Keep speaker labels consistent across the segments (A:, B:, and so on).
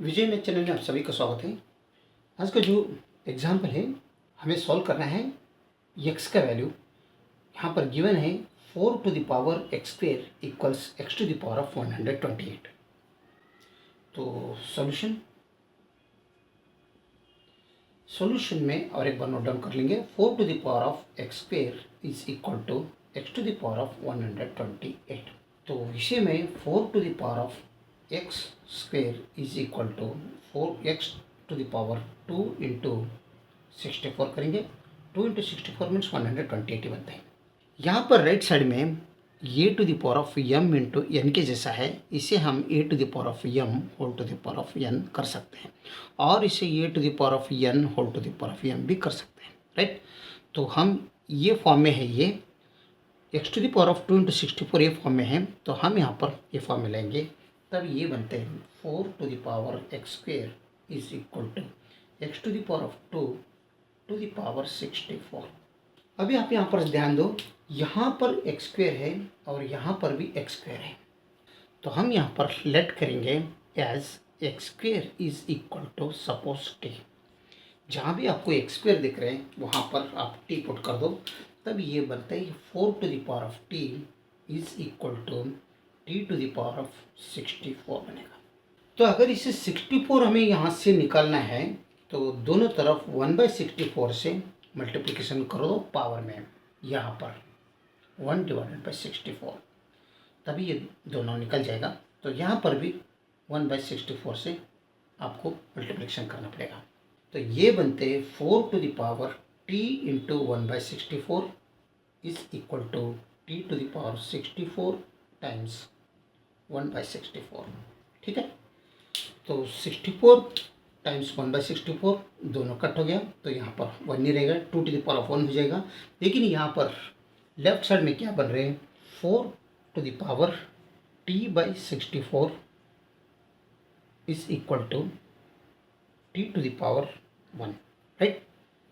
A: विजय math channel में आप सभी का स्वागत है। आज का जो एग्जाम्पल है हमें सॉल्व करना है x का वैल्यू। यहाँ पर गिवन है 4 to the power x square equals X to the power of 128। तो सॉल्यूशन में और एक बार नोट डाउन कर लेंगे। 4 to the power of X square is equal to x to the power of 128। तो विषय में 4 to the power of X square is equal to 4x to the power 2 into 64 करेंगे। 2 into 64 means 128 बनते हैं। यहाँ पर राइट साइड में a to the power of m into N के जैसा है, इसे हम a to the power of m whole to the power of n कर सकते हैं, और इसे a to the power of n whole to the power of m भी कर सकते हैं, राइट। तो हम ये फॉर्म में है, ये x to the power of 2 into 64 ये फॉर्म में है, तो हम यहाँ पर ये फॉर्म में लेंगे, तब ये बनते हैं 4 to the power x square is equal to x to the power of 2 to the power 64। अभी आप यहाँ पर ध्यान दो, यहाँ पर एक्स स्क्वेयर है और यहाँ पर भी एक्स स्क्वेयर है, तो हम यहाँ पर लेट करेंगे as X square is equal to suppose T. जहाँ भी आपको एक्स स्क्वेयर दिख रहे हैं वहाँ पर आप टी पुट कर दो, तब ये बनता है 4 to the power of T is equal to T to the power of 64 बनेगा। तो अगर इसे 64 हमें यहाँ से निकालना है तो दोनों तरफ 1/64 से मल्टीप्लिकेशन करो दो पावर में, यहाँ पर 1/64, तभी ये दोनों निकल जाएगा। तो यहाँ पर भी 1/64 से आपको मल्टीप्लिकेशन करना पड़ेगा। तो ये बनते 4 to the power T into 1/64 is equal to T to the power 64 times 1/64, ठीक है। तो 64 टाइम्स 1/64 दोनों कट हो गया, तो यहाँ पर 1 नहीं रहेगा, 2 टू द पावर ऑफ 1 हो जाएगा। लेकिन यहाँ पर लेफ्ट साइड में क्या बन रहे हैं, 4 to the power t/64 is equal to t to the power 1, right.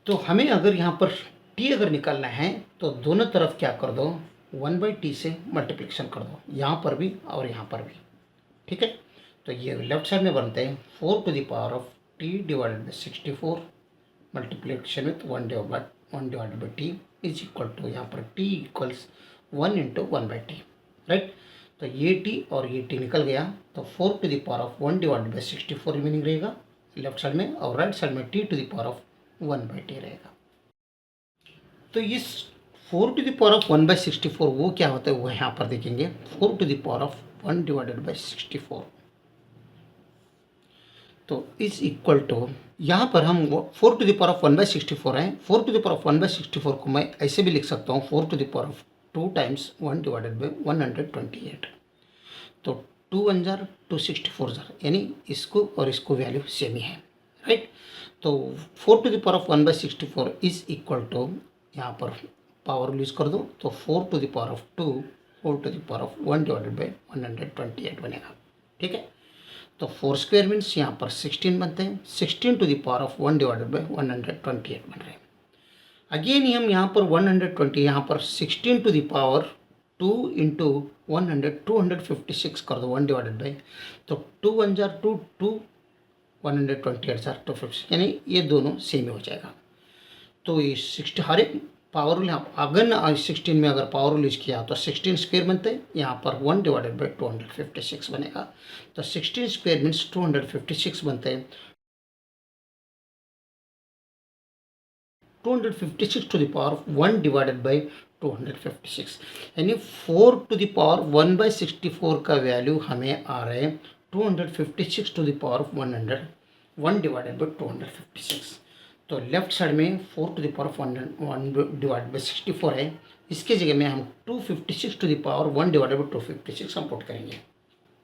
A: तो हमें अगर यहाँ पर t अगर निकालना है तो दोनों तरफ क्या कर दो, 1/t से मल्टीप्लिकेशन कर दो, यहाँ पर भी और यहाँ पर भी, ठीक है। तो ये लेफ्ट साइड में बनते हैं 4 to the power of t divided by 64 multiplication with 1/t is equal to, यहाँ पर t equals 1 into 1/t, right. तो ये t और ये t निकल गया, तो 4 to the power of 1 divided by 64 remaining रहेगा लेफ्ट साइड में, और राइट साइड में t to the power of 1/t रहेगा। तो इस 4 टू द पावर ऑफ 1/64 वो क्या होता है वो यहाँ पर देखेंगे, 4 to the power of 1 divided by 64, तो इज इक्वल टू, यहाँ पर हम 4 टू द पावर ऑफ 1/64 है। 4 टू द पावर ऑफ 1/64 को मैं ऐसे भी लिख सकता हूँ, 4 to the power of 2 times 1 divided by 128। तो 2 1 जार 2 64 जार, यानी इसको और इसको वैल्यू सेम ही है, राइट। तो 4 to the power of 1/64 is equal to, यहाँ पर पावर यूज कर दो, तो 4 to the power of 2 whole to the power of 1 divided by 128 बनेगा, ठीक है। तो 4 स्क्वायर मीन्स यहाँ पर 16 बनते हैं, 16 to the power of 1 divided by 128 बन रहे हैं। अगेन हम यहाँ पर 120, यहाँ पर 16 टू द पावर 2 इंटू 256 कर दो 1 डिवाइडेड बाई, तो 2 1 जार 2 2 128 जार 256, यानी ये दोनों सेम ही हो जाएगा। तो ये 60 हर एक पावर रूल, अगर 16 में अगर पावर रूल यूज किया तो 16 स्क्वायर बनते हैं, यहाँ पर 1 डिवाइडेड बाई 256 बनेगा। तो 16 स्क्वायर मीन्स 256 बनते हैं, 256 to the power 1 divided by 256, यानी 4 टू द पावर 1/64 का वैल्यू हमें आ रहा है 256 to the power 1 divided by 256। तो लेफ्ट साइड में 4 to the power of 1 divided by 64 है, इसके जगह में हम 256 to the power 1 divided by 256 हम पुट करेंगे।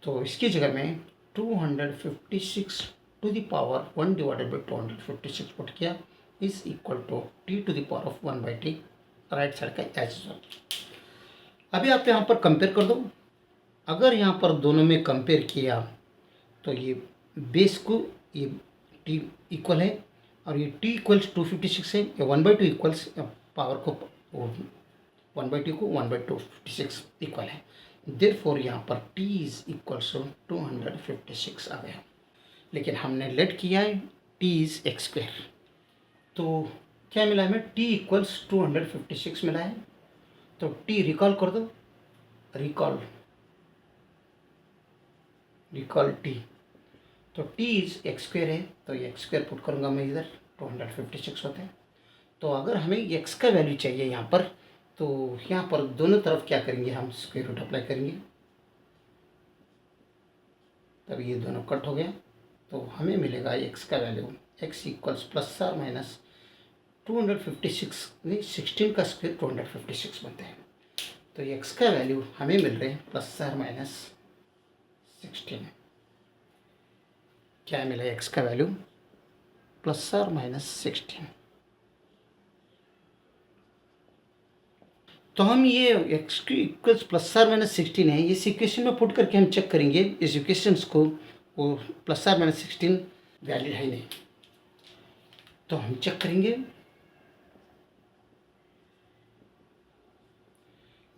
A: तो इसकी जगह में 256 to the power 1 divided by 256 put किया is equal to t to the power of 1/t, right side का एज यूजुअल। अभी आप यहाँ पर कंपेयर कर दो, अगर यहाँ पर दोनों में कंपेयर किया तो ये बेस को ये t इक्वल है और ये t इक्वल्स 256 है, या 1/2 इक्वल्स पावर को 1/2 को 1/256 इक्वल है, देयरफॉर यहाँ पर t इज इक्वल्स टू 256 आ गया। लेकिन हमने लेट किया है t इज़ एक्स स्क्वेयर। तो क्या मिला हमें, t इक्वल्स 256 मिला है। तो t रिकॉल कर दो, रिकॉल t। तो t इज़ एक्स स्क्वेयर है, तो ये एक्स स्क्वेयर पुट करूँगा मैं इधर, 256 होते हैं। तो अगर हमें x का वैल्यू चाहिए यहाँ पर, तो यहाँ पर दोनों तरफ क्या करेंगे, हम स्क्वेयर रूट अप्लाई करेंगे, तब ये दोनों कट हो गया। तो हमें मिलेगा x का वैल्यू, x इक्वल्स प्लस और माइनस 256, नहीं 16 का स्क्वेयर 256 बनते हैं। तो x का वैल्यू हमें मिल रहे हैं प्लस और माइनस 16। क्या मिला x का वैल्यू, प्लस और माइनस 16। तो हम ये x की इक्वल्स प्लस और माइनस 16 है, इस इक्वेशन में पुट करके हम चेक करेंगे इस इक्वेशंस को, वो प्लस और माइनस 16 वैलिड है नहीं। तो हम चेक करेंगे,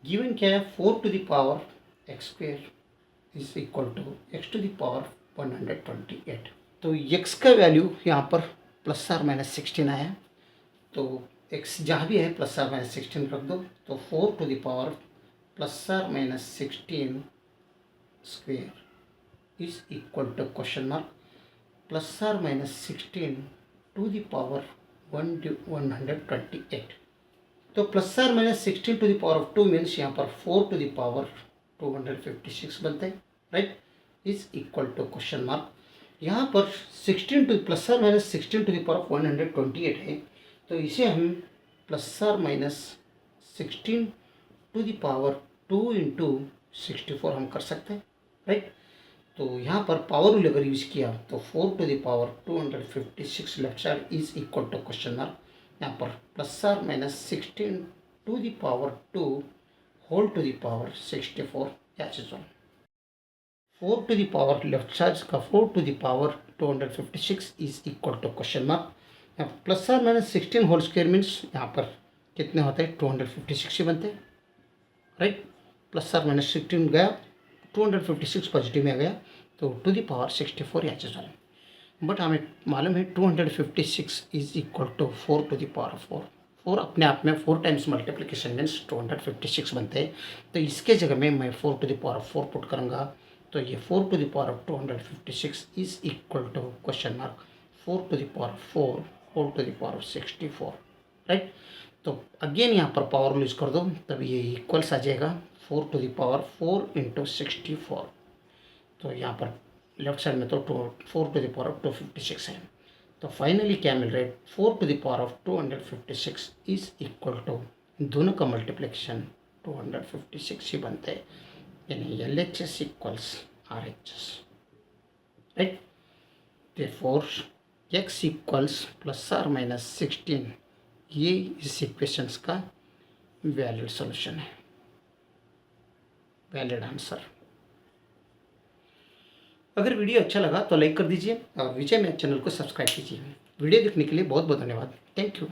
A: गिवन क्या है, 4 to the power x square is equal to x to the power 128। तो x का वैल्यू यहाँ पर प्लस और माइनस 16 आया। तो x जहाँ भी है प्लस और माइनस 16 रख दो। तो 4 टू द पावर प्लस और minus 16 square is equal to question mark plus और माइनस 16 टू द पावर 128। तो प्लस और minus 16 to the power of 2 means यहाँ पर 4 टू द पावर 256 बनते हैं, right, is equal to question mark. यहाँ पर 16 टू प्लस और minus 16 to the power of 128 है, तो इसे हम प्लस और minus 16 to the power 2 into 64 हम कर सकते हैं, राइट। तो यहाँ पर पावर रूल अगर यूज किया तो 4 to the power 256 left side is equal to question mark, यहाँ पर प्लस और minus 16 to the power 2 whole to the power 64 या 4 to the power left side का 4 to the power 256 is equal to question mark. यहाँ plus और minus 16 whole square means यहाँ पर कितने होते हैं, 256 ही बनते हैं, राइट। प्लस और माइनस 16 गया, 256 पॉजिटिव में आ गया, तो टू द पावर 64 या चीज़। बट हमें मालूम है 256 is equal to 4 to the power of 4। 4 अपने आप में 4 टाइम्स मल्टीप्लिकेशन मीन्स 256 बनते हैं। तो इसके जगह में मैं 4 to the power of 4 put करूँगा। तो ये 4 to the power of 256 is equal to question mark 4 to the power of 4 whole to the power of 64, right. तो अगेन यहाँ पर पावर यूज कर दो, तब ये इक्वल्स आ जाएगा 4 टू द पावर 4 इंटू 64। तो यहाँ पर लेफ्ट साइड में तो 4 टू द पावर ऑफ 256 है। तो फाइनली क्या मिल रहा है, 4 to the power of 256 is equal to, दोनों का मल्टीप्लिकेशन 256 ही बनते हैं, यानी LHS equals RHS, right. Therefore x equals plus और माइनस 16, ये इस इक्वेशंस का वैलिड सॉल्यूशन है, वैलिड आंसर। अगर वीडियो अच्छा लगा तो लाइक कर दीजिए और विजय मैथ चैनल को सब्सक्राइब कीजिए। वीडियो देखने के लिए बहुत बहुत धन्यवाद। Thank you.